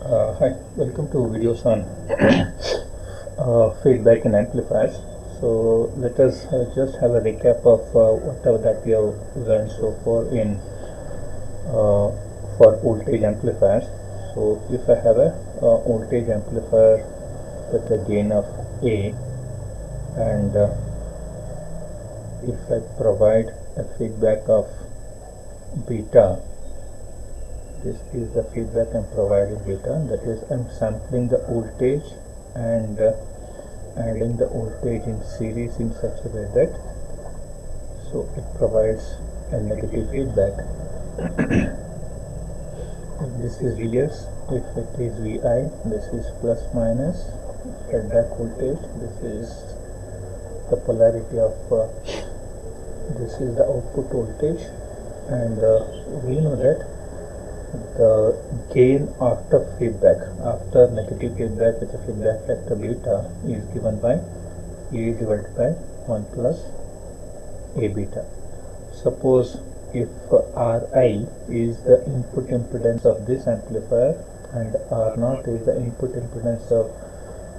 Hi, welcome to videos on feedback in amplifiers. So let us just have a recap of whatever that we have learned so far in for voltage amplifiers. So if I have a voltage amplifier with a gain of A, and if I provide a feedback of beta, this is the feedback I'm providing beta, that is I'm sampling the voltage and adding the voltage in series in such a way that so it provides a negative feedback. If this is Vs, if it is Vi, this is plus minus feedback voltage, this is the polarity of this is the output voltage, and we know that the gain after feedback, after negative feedback with a feedback factor beta, is given by A divided by 1 plus A beta. Suppose if Ri is the input impedance of this amplifier and R0 is the input impedance of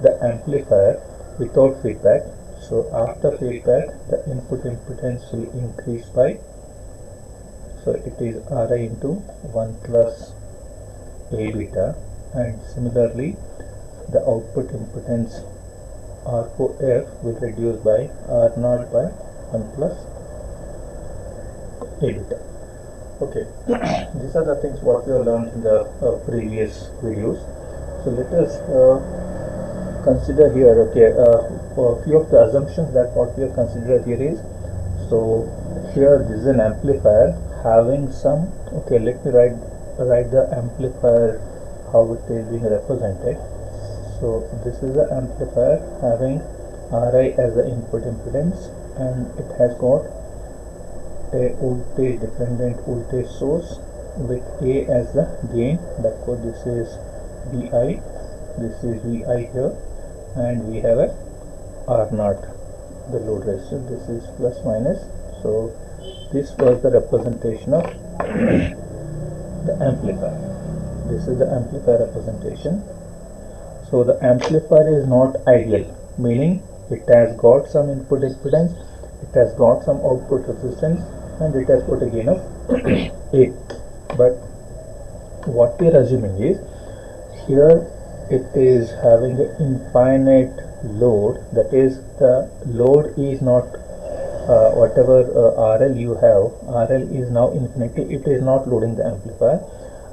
the amplifier without feedback, so after feedback the input impedance will increase by, so it is Ri into 1 plus A beta, and similarly the output impedance R4F will reduce by R0 by 1 plus A beta. Okay, these are the things what we have learned in the previous videos. So let us consider here, okay, a few of the assumptions that what we have considered here is, so here this is an amplifier having some, okay, let me write the amplifier how it is being represented. So this is the amplifier having Ri as the input impedance, and it has got a voltage dependent voltage source with A as the gain. Therefore this is Vi, this is Vi here, and we have a R0, the load resistance. This is plus minus. So this was the representation of the amplifier. This is the amplifier representation. So the amplifier is not ideal, meaning it has got some input impedance, it has got some output resistance, and it has got a gain of A. But what we are assuming is, here it is having an infinite load, that is the load is not whatever RL you have, RL is now infinity, it is not loading the amplifier.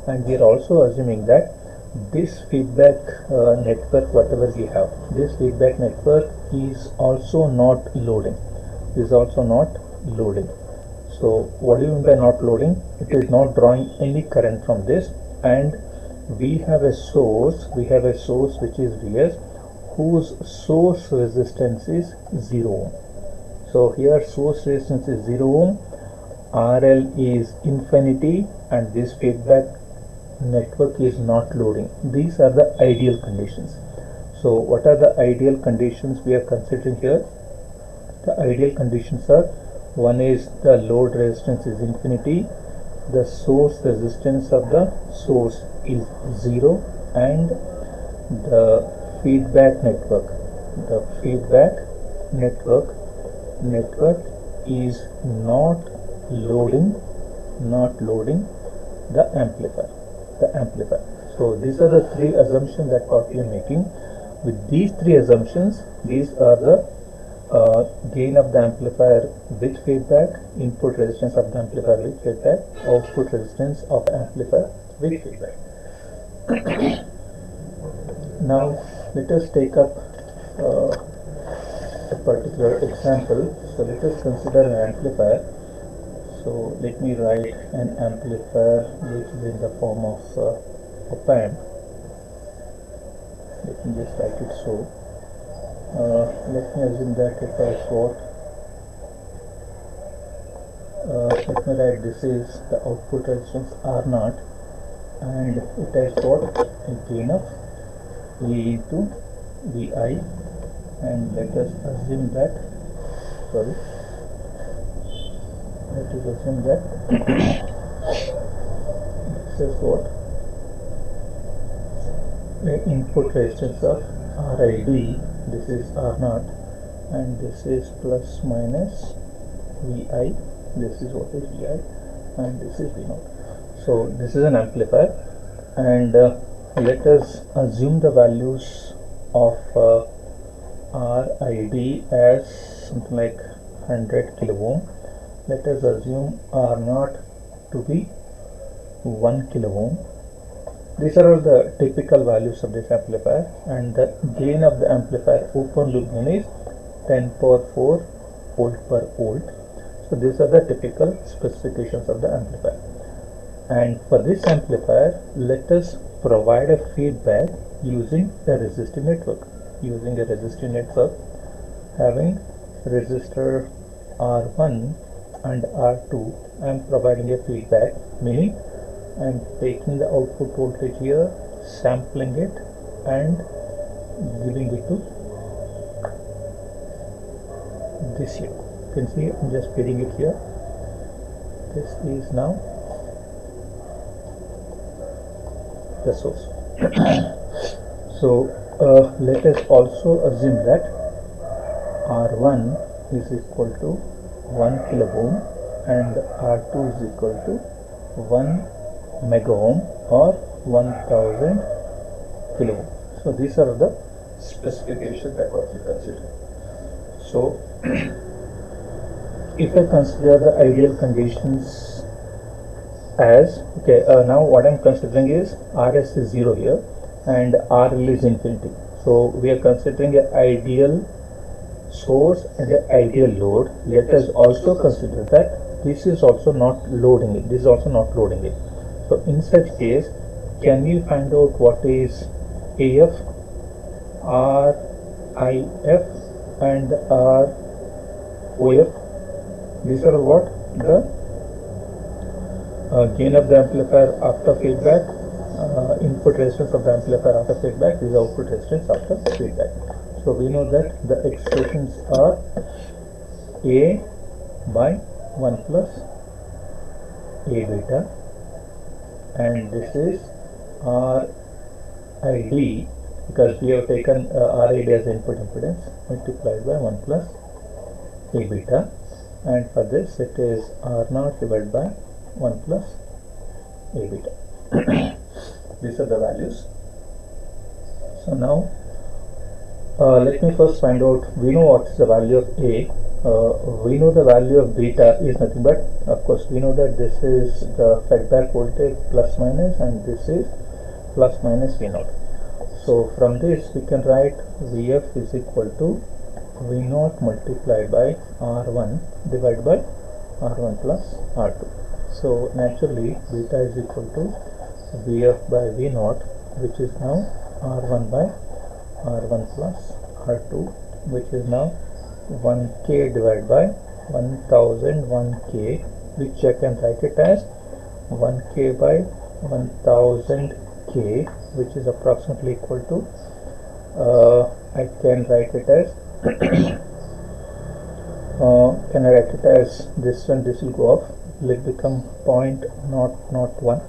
And we are also assuming that this feedback network, whatever we have, this feedback network is also not loading, So what do you mean by not loading? It is not drawing any current from this, and we have a source which is Vs, whose source resistance is 0 ohm. So here source resistance is 0 ohm, RL is infinity, and this feedback network is not loading. These are the ideal conditions. So what are the ideal conditions we are considering here? The ideal conditions are, one is the load resistance is infinity, the source resistance of the source is 0, and the feedback network is not loading the amplifier. So these are the three assumptions that what we are making. With these three assumptions, these are the gain of the amplifier with feedback, input resistance of the amplifier with feedback, output resistance of the amplifier with feedback. Now let us take up a particular example. So let us consider an amplifier. So let me write an amplifier which is in the form of op-amp. Let me just write it so. Let me assume that it has got, let me write, this is the output resistance R0, and it has got a gain of A into Vi, and let us assume that, this is what input resistance of RID, this is R0, and this is plus minus VI, this is what is VI, and this is V0. So this is an amplifier, and let us assume the values of RID as something like 100 kilo ohm. Let us assume R0 to be 1 kilo ohm. These are all the typical values of this amplifier, and the gain of the amplifier open loop gain is 10 power 4 volt per volt. So these are the typical specifications of the amplifier. And for this amplifier, let us provide a feedback using a resistive network. Using a resistive network having resistor R1 and R2, I am providing a feedback, meaning I am taking the output voltage here, sampling it and giving it to this here. You can see I am just feeding it here. This is now the source. So let us also assume that R1 is equal to 1 kilo ohm and R2 is equal to 1 mega ohm or 1000 kilo ohm. So these are the specifications that what we consider. So if I consider the ideal conditions as, okay, now what I am considering is RS is 0 here and RL is infinity. So we are considering an ideal source and an ideal load. Let us also consider that this is also not loading it, this is also not loading it. So in such case, can you find out what is AF, RIF and ROF? These are what the gain of the amplifier after feedback, input resistance of the amplifier after feedback, is output resistance after feedback. So we know that the expressions are A by 1 plus A beta, and this is RID, because we have taken RID as input impedance, multiplied by 1 plus A beta, and for this it is R0 divided by 1 plus A beta. These are the values. So now let me first find out, we know what is the value of A, we know the value of beta is nothing but, of course we know that this is the feedback voltage plus minus and this is plus minus V0. So from this we can write Vf is equal to V0 multiplied by R1 divided by R1 plus R2. So naturally beta is equal to Vf by V0, which is now R1 by R1 plus R2, which is now 1k divided by 1000 1k, which I can write it as 1k by 1000k, which is approximately equal to I can write it as can I write it as this one, this will go off, will it become 0.001.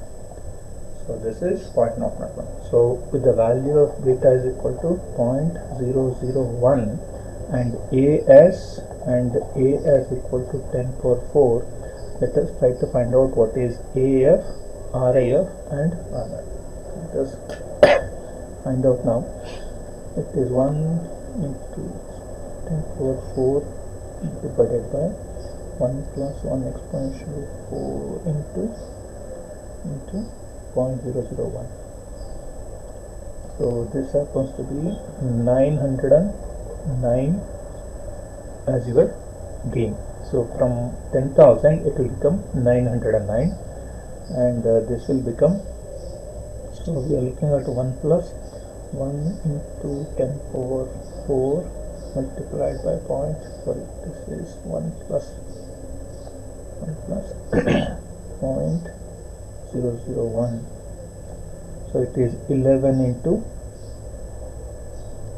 So this is 0.001. So with the value of beta is equal to 0.001 and A as equal to 10 power 4, let us try to find out what is AF, RIF and RR. Let us find out now. It is 1 into 10 power 4 divided by 1 plus 1 exponential 4 into 0.001. So this happens to be 909 as your gain. So from 10,000 it will become 909, and this will become, so we are looking at 1 plus 1 into 10 power 4 multiplied by this is 1 plus 0.001. So it is 11 into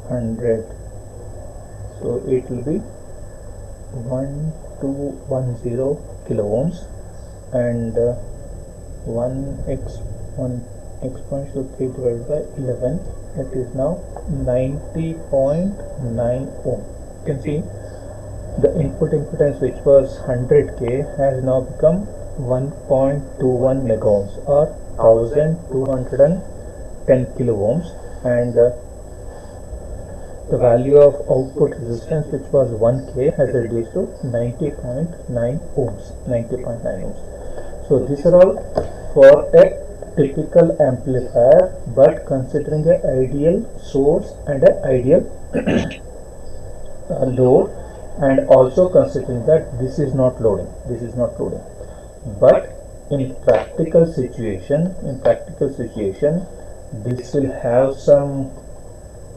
100. So it will be 1210 kilo ohms, and 1 exponential 3 divided by 11, it is now 90.9 ohm. You can see the input impedance, which was 100k, has now become 1.21 mega ohms or 1210 kilo ohms, and the value of output resistance, which was 1k, has reduced to 90.9 ohms. 90.9 ohms. So these are all for a typical amplifier, but considering an ideal source and an ideal load, and also considering that this is not loading. But in practical situation, this will have some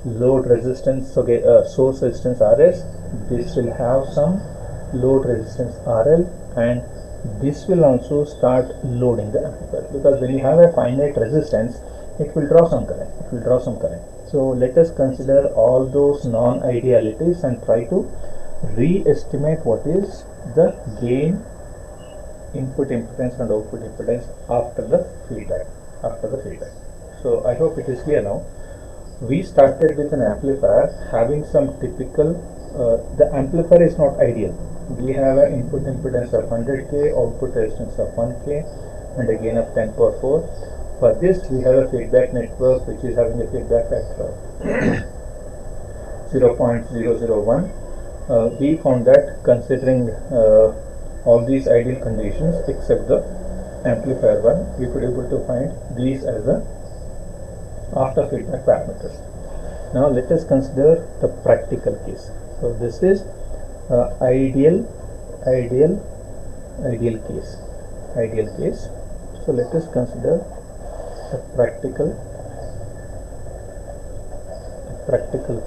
load resistance, okay, source resistance RS, this will have some load resistance RL, and this will also start loading the amplifier, because when you have a finite resistance, it will draw some current. So let us consider all those non-idealities and try to re-estimate what is the gain, input impedance and output impedance after the feedback. So I hope it is clear now. We started with an amplifier having some typical, the amplifier is not ideal. We have an input impedance of 100k, output resistance of 1k, and a gain of 10 power 4. For this, we have a feedback network which is having a feedback factor of 0.001. We found that considering all these ideal conditions except the amplifier one, we could able to find these as the after feedback parameters. Now let us consider the practical case. So this is ideal case. So let us consider a practical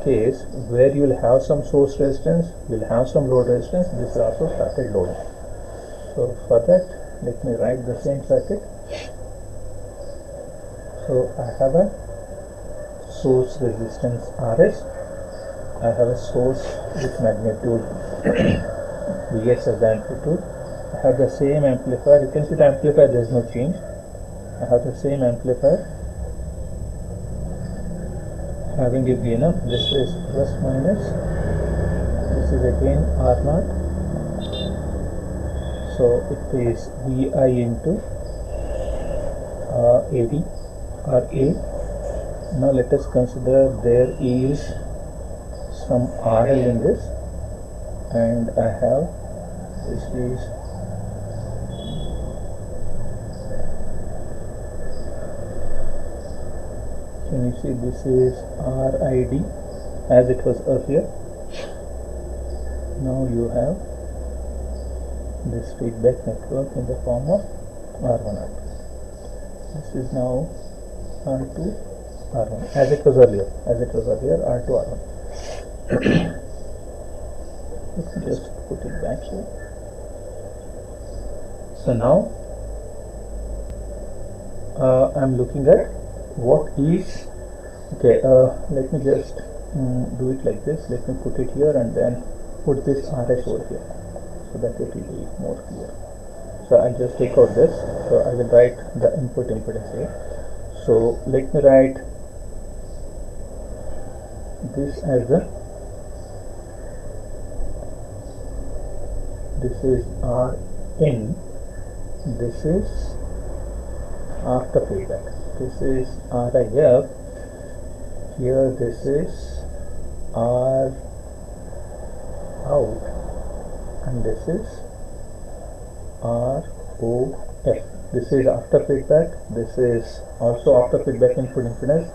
case where you will have some source resistance, will have some load resistance. This is also started loading. So for that, let me write the same circuit. So I have a source resistance RS, I have a source with magnitude Vs as the amplitude, I have the same amplifier. You can see the amplifier, there is no change. I have the same amplifier having a gain of, this is plus minus, this is again R0, so it is Vi into AD or A. Now let us consider there is some RL in this, and I have this is can you see this is RID as it was earlier. Now you have this feedback network in the form of R1 R2. This is now R2 R1 as it was earlier, R2 R1. Let me just put it back here. So now I'm looking at what is, okay, let me just do it like this. Let me put it here and then put this RS over here so that it will be more clear. So I'll just take out this. So I will write the input impedance here. So let me write this as the, this is Rin, this is after feedback, this is RIF, here this is R out, and this is ROF. This is after feedback, this is also after feedback input impedance.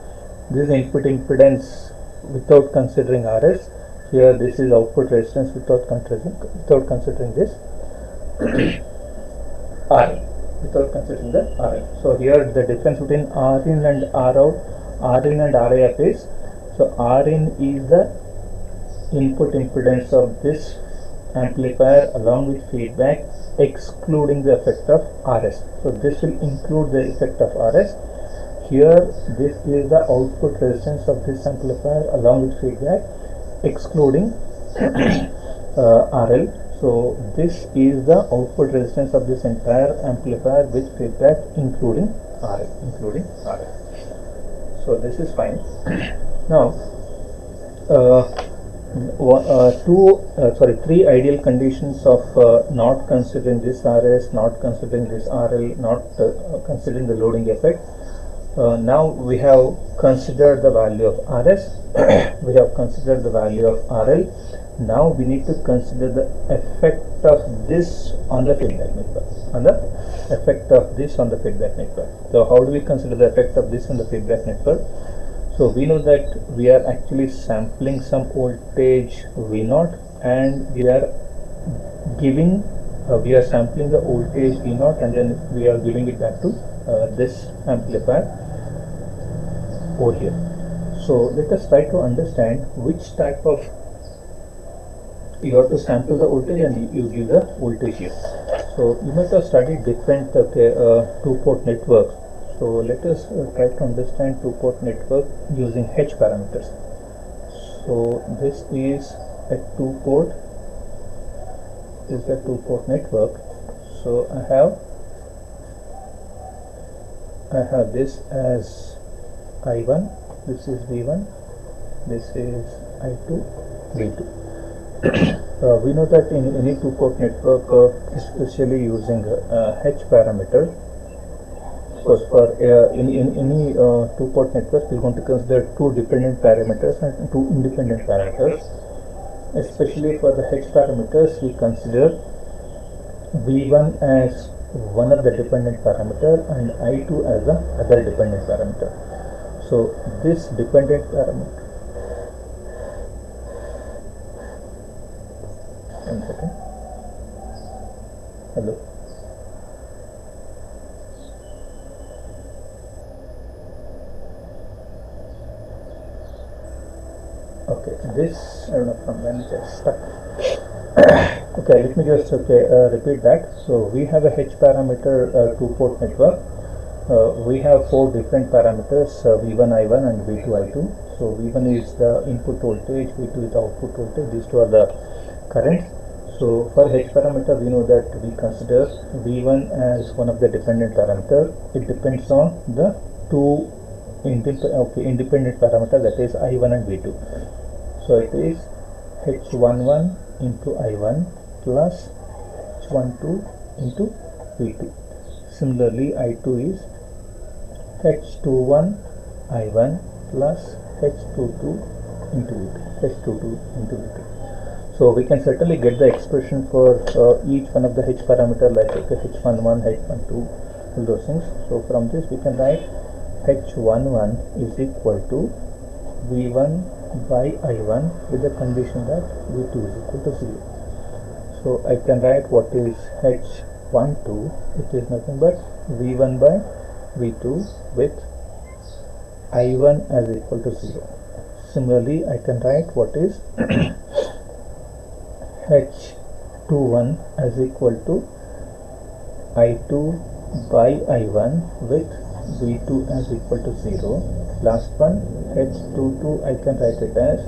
This is input impedance without considering RS. Here this is output resistance without considering this RL, without considering the RL. So here the difference between RIN and ROut, RIN and RIF is, so RIN is the input impedance of this amplifier along with feedback excluding the effect of RS. So this will include the effect of RS. Here this is the output resistance of this amplifier along with feedback excluding RL. So this is the output resistance of this entire amplifier with feedback including RL. So this is fine. Now three ideal conditions of not considering this RS, not considering this RL, not considering the loading effect. Now we have considered the value of RS, we have considered the value of RL. Now we need to consider the effect of this on the feedback network. So how do we consider the effect of this on the feedback network? So we know that we are actually sampling some voltage V0 and we are sampling the voltage V0 and then we are giving it back to this amplifier over here. So let us try to understand which type of, you have to sample the voltage and you give the voltage here. So you might have studied different two-port networks. So let us try to understand two-port network using H parameters. So this is a two-port network. So I have this as I1, this is V1, this is I2, V2. We know that in any two-port network, especially using H parameter, because for in any two-port network, we are going to consider two dependent parameters and two independent parameters. Especially for the H parameters, we consider V1 as one of the dependent parameter and I2 as the other dependent parameter. So this dependent parameter, one second, hello. Okay, this, I don't know from when it is stuck. Okay, let me just repeat that. So we have a H parameter two-port network. We have four different parameters, V1, I1 and V2, I2. So V1 is the input voltage, V2 is the output voltage, these two are the currents. So for H parameter, we know that we consider V1 as one of the dependent parameter. It depends on the two independent parameter, that is I1 and V2. So it is H11 into I1 plus H12 into V2. Similarly, I2 is H21 I1 plus H22 into V2. So we can certainly get the expression for each one of the H parameter, like H11, H12, all those things. So from this we can write H11 is equal to V1 by I1 with the condition that V2 is equal to 0. So I can write what is H12, it is nothing but V1 by V2 with I1 as equal to 0. Similarly, I can write what is H21 as equal to I2 by I1 with V2 as equal to 0. Last one, H22, I can write it as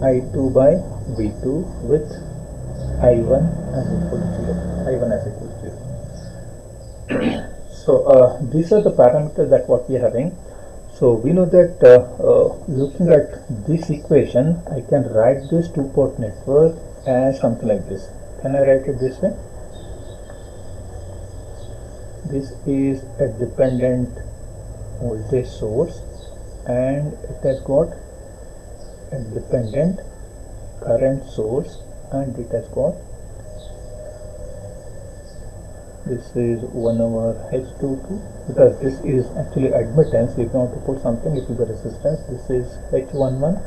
I2 by V2 with I1 as equal to 0. So these are the parameters that what we are having. So we know that looking at this equation, I can write this two-port network as something like this. Can I write it this way? This is a dependent voltage source and it has got a dependent current source and it has got, this is 1 over H22, because this is actually admittance. If you want to put something, it will be resistance. This is H11,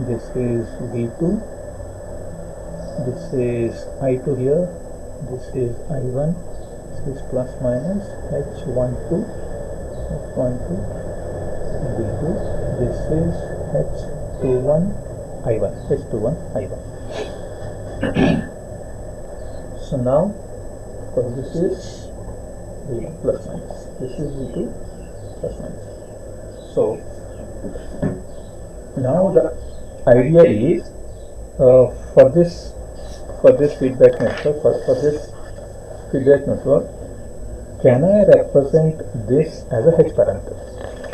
this is V2, this is I2 here, this is I1, this is plus minus H12, V2, this is H21 I1. So now this is V1 plus minus, this is V2 plus minus. So now the idea is for this for this feedback network, for this feedback network, can I represent this as a h parameter?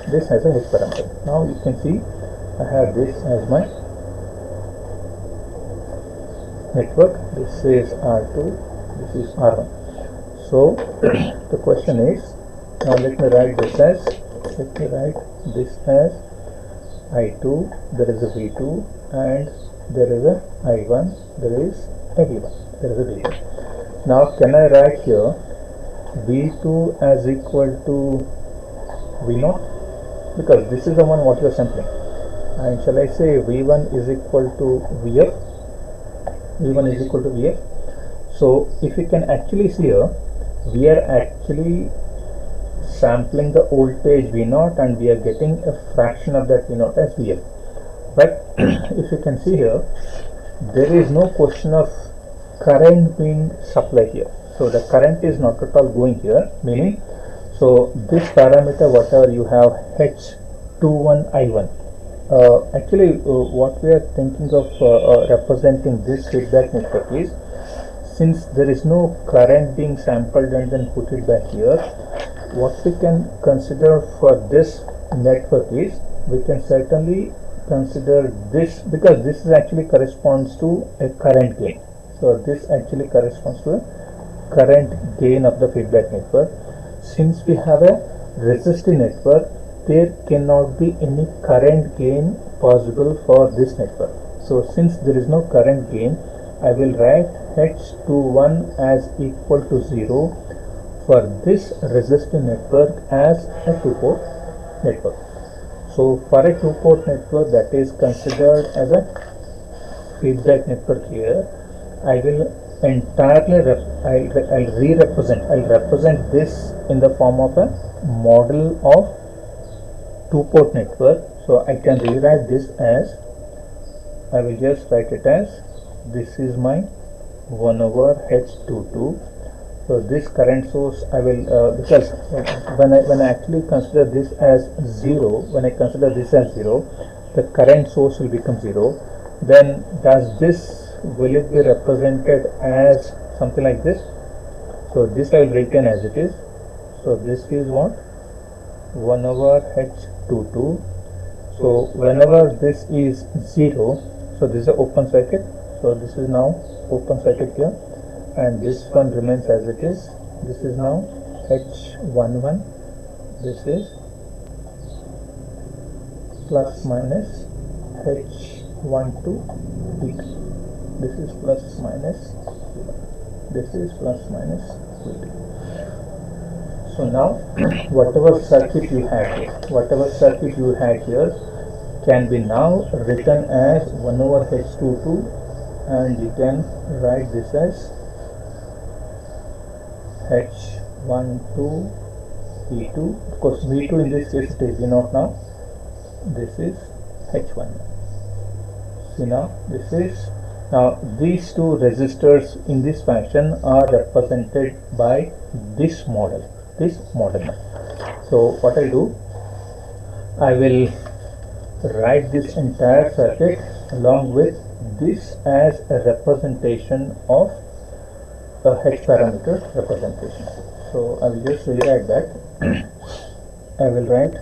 This as a h parameter. Now you can see I have this as my network. This is R2, this is R1. So the question is, now let me write this as I2, there is a V2, and there is a I1, there is a V1, there is a V1. Now can I write here V2 as equal to V0? Because this is the one what you are sampling. And shall I say V1 is equal to Vf? V1 is equal to Vf. So if you can actually see here, we are actually sampling the voltage V0 and we are getting a fraction of that V0 as Vf. But if you can see here, there is no question of current being supplied here. So the current is not at all going here, meaning, so this parameter whatever you have H21 I1, actually what we are thinking of representing this feedback network is, since there is no current being sampled and then put it back here, what we can consider for this network is, we can certainly consider this, because this is actually corresponds to a current gain. So this actually corresponds to a current gain of the feedback network. Since we have a resistive network, there cannot be any current gain possible for this network. So since there is no current gain, I will write H21 as equal to 0 for this resistive network as a 2-port network. So for a 2-port network that is considered as a feedback network here, I will entirely I'll represent this in the form of a model of 2-port network. So I can rewrite this as, I will just write it as, this is my 1 over H22. So this current source I will because when I actually consider this as 0, the current source will become 0. Then will it be represented as something like this? So this I will retain as it is. So this is what? 1 over H22. So whenever this is 0, so this is an open circuit. So this is now open circuit here, and this one remains as it is. This is now H11. This is plus minus H12 V2. This is plus minus V1. This is plus minus V2. So now whatever circuit you had here, can be now written as 1 over H22, and you can write this as H12 V2. Of course V2 in this case it is V0 now. This is H1. See now, this is, now these two resistors in this fashion are represented by this model. So what I'll do, I will write this entire circuit along with this as a representation of a H parameter representation. So I will just rewrite that. I will write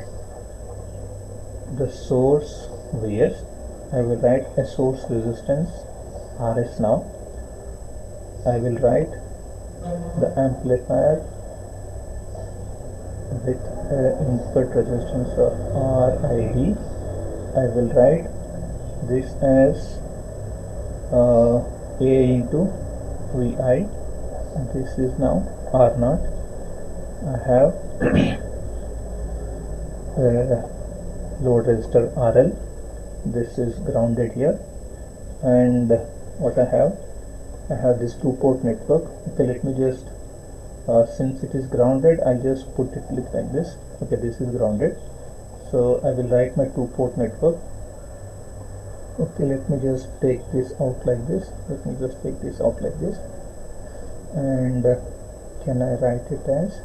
the source Vs. I will write a source resistance Rs now. I will write the amplifier with input resistance of RID. I will write this as A into Vi. This is now R0. I have load resistor RL. This is grounded here, and what I have this 2-port network. Okay, let me just since it is grounded, I'll just put it like this. Okay, this is grounded, so I will write my 2-port network. Okay, let me just take this out like this. And can I write it as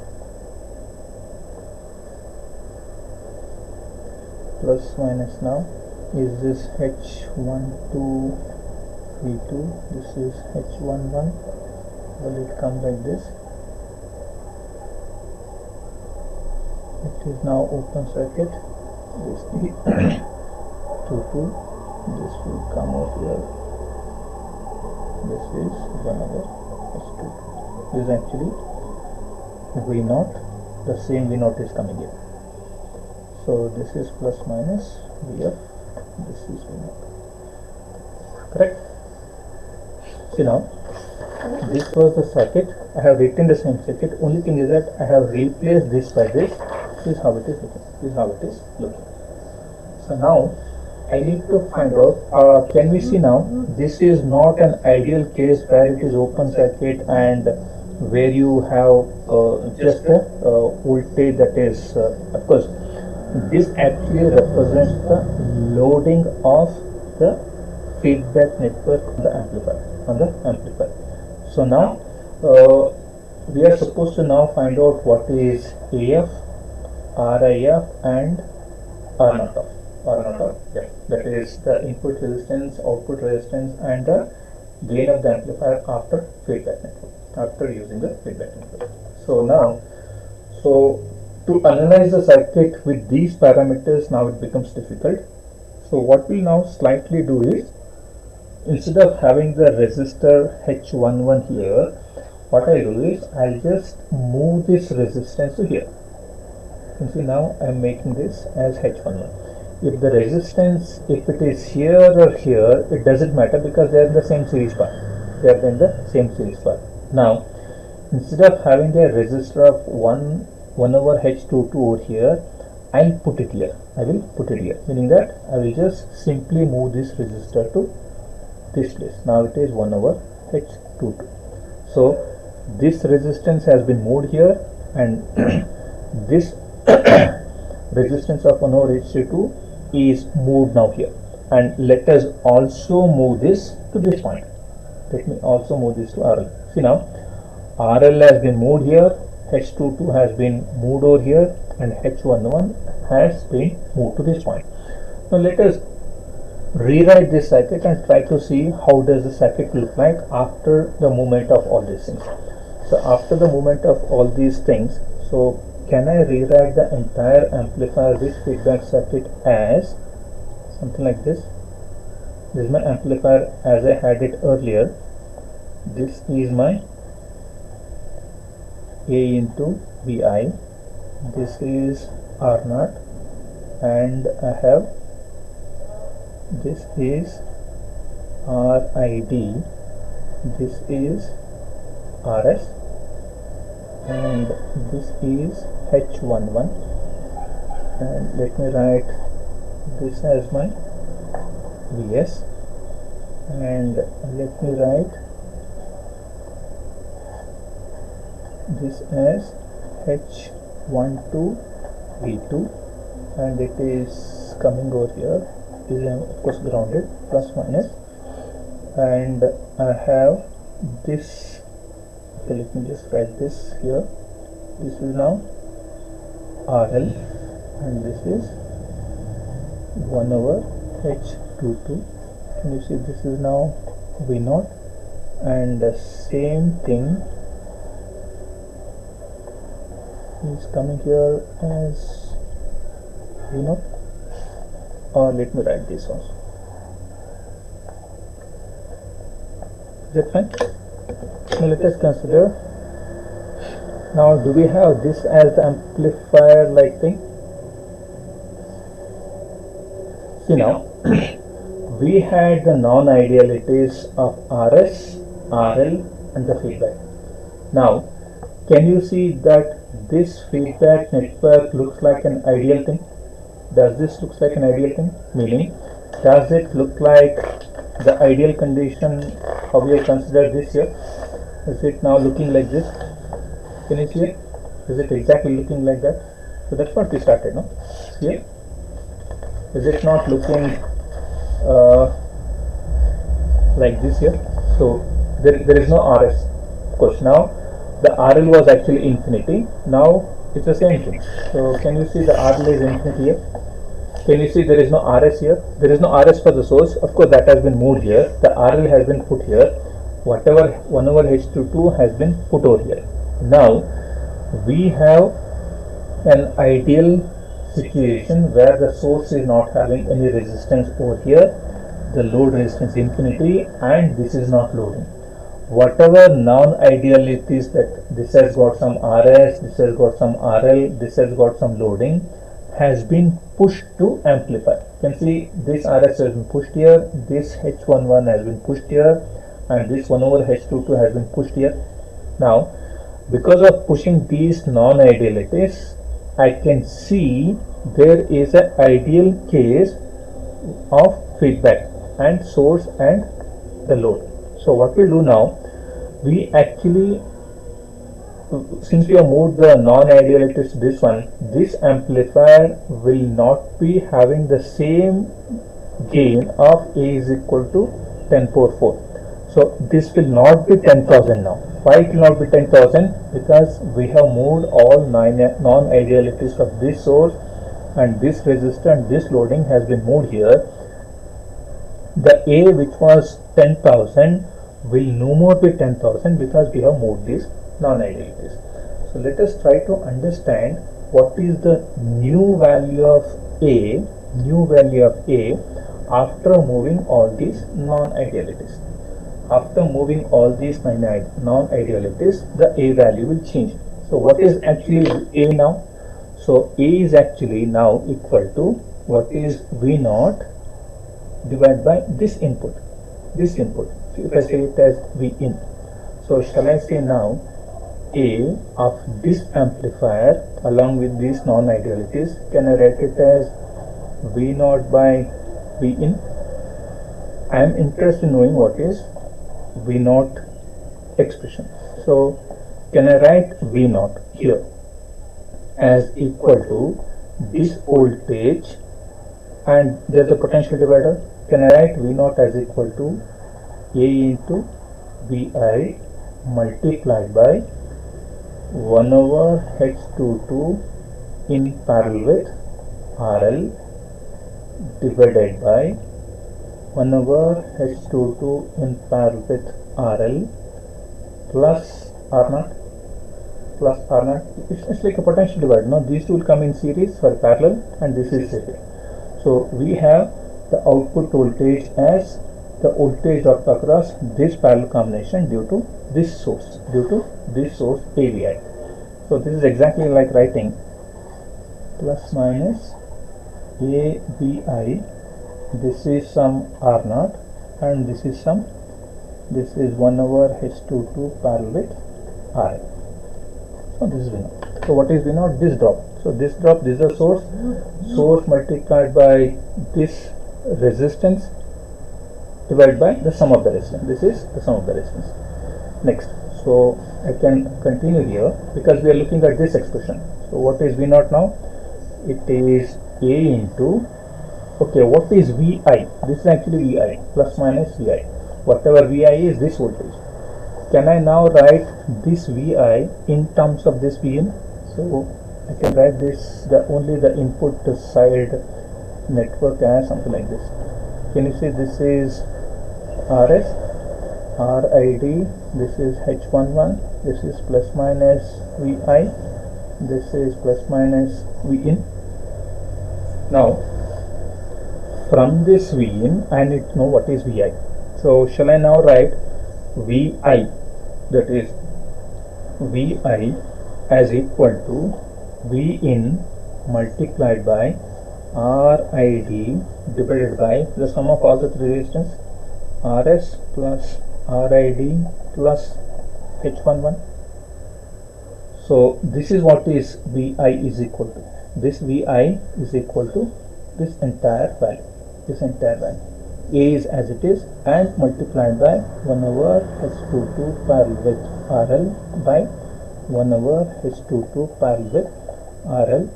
plus minus now? Is this H12 V2, this is H11. Will it come like this? It is now open circuit. This is 22. This will come out here. This is one other H22. This is actually V0. The same V0 is coming here. So this is plus minus Vf. This is V0. Correct? See now, this was the circuit. I have written the same circuit. Only thing is that I have replaced this by this. This is how it is looking. This is how it is looking. So now I need to find out. Can we see now? This is not an ideal case where it is open circuit and where you have just a voltage that is, of course, this actually represents the loading of the feedback network on the amplifier. So now we are supposed to now find out what is AF, RIF and R0 of. Yeah, that is the input resistance, output resistance and the gain of the amplifier after feedback network, after using the feedback network. So now, to analyze the circuit with these parameters, now it becomes difficult. So what we'll now slightly do is, instead of having the resistor H11 here, what I do is I'll just move this resistance to here. You can see now I'm making this as H11. If the resistance, if it is here or here, it doesn't matter because they are in the same series part. They are in the same series part. Now, instead of having a resistor of 1 over H22 over here, I'll put it here. I will put it here, meaning that I will just simply move this resistor to this place. Now it is 1 over H22. So this resistance has been moved here, and this resistance of 1 over H22 is moved now here. And let us also move this to this point. Let me also move this to RL. See now, RL has been moved here, H22 has been moved over here, and H11 has been moved to this point. Now let us rewrite this circuit and try to see how does the circuit look like after the movement of all these things. So after the movement of all these things, so can I rewrite the entire amplifier with feedback circuit as something like this? This is my amplifier as I had it earlier. This is my A into Vi. This is R0, and I have this is RID. This is RS, and this is H11, and let me write this as my Vs, and let me write this as H12 V2, and it is coming over here. This is of course grounded, plus minus, and I have this. Okay, let me just write this here. This is now RL, and this is 1 over H22. Can you see this is now V0, and the same thing is coming here as V0, or let me write this also. Is that fine? Now let us consider, now do we have this as the amplifier like thing? See now, we had the non-idealities of RS, RL and the feedback. Now, can you see that this feedback network looks like an ideal thing? Does this look like an ideal thing? Meaning, does it look like the ideal condition how we have considered this here? Is it now looking like this? Can you see it? Is it exactly looking like that? So that's what we started, no? Here, is it not looking like this here? So there is no RS. Of course, now the RL was actually infinity. Now it's the same thing. So can you see the RL is infinity here? Can you see there is no RS here? There is no RS for the source. Of course, that has been moved here. The RL has been put here. Whatever 1 over H22 has been put over here. Now, we have an ideal situation where the source is not having any resistance over here. The load resistance infinity, and this is not loading. Whatever non-ideal it is, that this has got some RS, this has got some RL, this has got some loading, has been pushed to amplify. You can see this RS has been pushed here, this H11 has been pushed here, and this 1 over H22 has been pushed here. Now, because of pushing these non-idealities, I can see there is an ideal case of feedback and source and the load. So what we'll do now, we actually, since we have moved the non-idealities to this one, this amplifier will not be having the same gain of A is equal to 10 power 4. So this will not be 10,000 now. Why it will not be 10,000? Because we have moved all non-idealities of this source, and this resistor and this loading has been moved here. The A, which was 10,000, will no more be 10,000 because we have moved these non-idealities. So let us try to understand what is the new value of A, after moving all these non-idealities. After moving all these non-idealities, the A value will change. So what is actually A now? So A is actually now equal to what is V0 divided by this input. If I say it as V in. So shall I say now A of this amplifier along with these non-idealities, can I write it as V0 by V in? I am interested in knowing what is V0 expression. So can I write V0 here as equal to this voltage, and there is a potential divider. Can I write V0 as equal to A into Vi multiplied by 1 over H22 in parallel with RL divided by 1 over H22 in parallel with RL plus R0 plus R0. It's like a potential divider. Now these two will come in series for parallel, and this is series. So we have the output voltage as the voltage dropped across this parallel combination due to this source AVI. So this is exactly like writing plus minus AVI. This is some R0 and this is 1 over H22 parallel with RL. So this is V0. So what is V0? This drop. So this drop, this is a source multiplied by this resistance divided by the sum of the resistance. This is the sum of the resistance. Next, so I can continue here because we are looking at this expression. So what is V0 now? It is A into, okay, what is Vi? This is actually Vi plus minus Vi. Whatever Vi is this voltage. Can I now write this Vi in terms of this Vin? So I can write this only the input side network as something like this. Can you see this is RS, RID, this is H11, this is plus minus Vi, this is plus minus Vin. Now from this Vin I need to know what is Vi. So shall I now write Vi, that is Vi as equal to Vin multiplied by RID divided by the sum of all the three resistance, RS plus RID plus H11. So this is what is Vi is equal to. This Vi is equal to this entire value. A is as it is and multiplied by 1 over H22 parallel with RL by 1 over H22 parallel with RL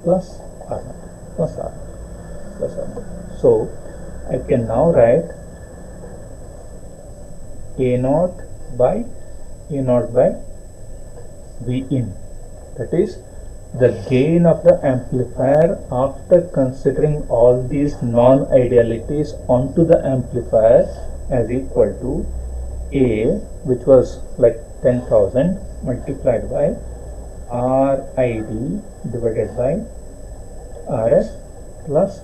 plus R0 plus R. So I can now write A0 by V in, that is the gain of the amplifier after considering all these non-idealities onto the amplifier as equal to A, which was like 10,000 multiplied by RID divided by RS plus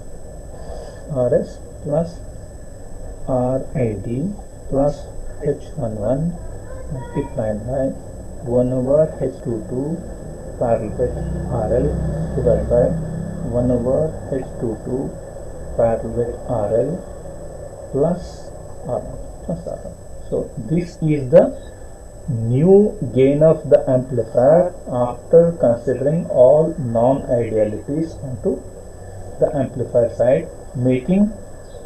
RID plus H11 multiplied by 1 over H22 parallel with RL divided by 1 over H22 parallel with RL plus R. So this is the new gain of the amplifier after considering all non-idealities onto the amplifier side, making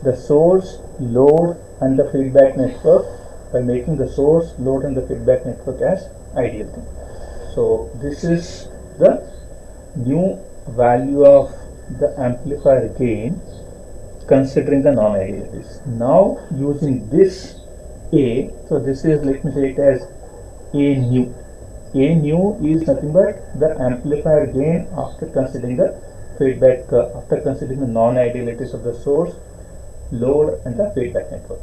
the source, load and the feedback network, by making the source, load and the feedback network as ideal thing. So this is the new value of the amplifier gain considering the non-idealities. Now using this A, so this is, let me say it as A new. A new is nothing but the amplifier gain after considering the feedback, after considering the non-idealities of the source, load and the feedback network.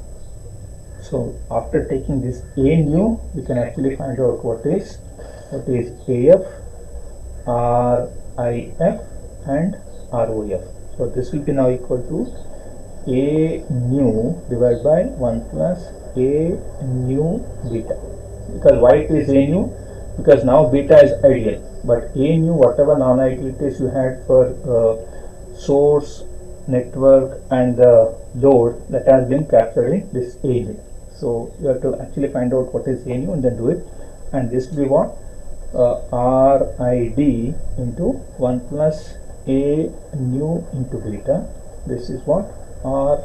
So after taking this A new, we can actually find out what is AF, RIF and ROF. So this will be now equal to A new divided by 1 plus A new beta. Because why it is A new? Because now beta is ideal, but A new, whatever non-idealities you had for source, network and the load, that has been captured in this A new. So you have to actually find out what is A new and then do it, and this will be what? RID into 1 plus A new into beta. This is what? R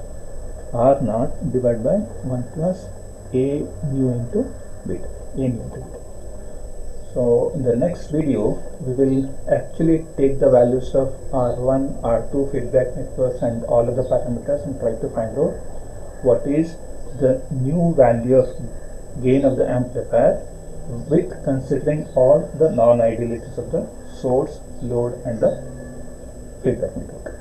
naught divided by 1 plus A new into beta. A new into beta. So in the next video, we will actually take the values of R1, R2 feedback networks and all other parameters and try to find out what is the new value of gain of the amplifier with considering all the non-idealities of the source, load and the feedback network.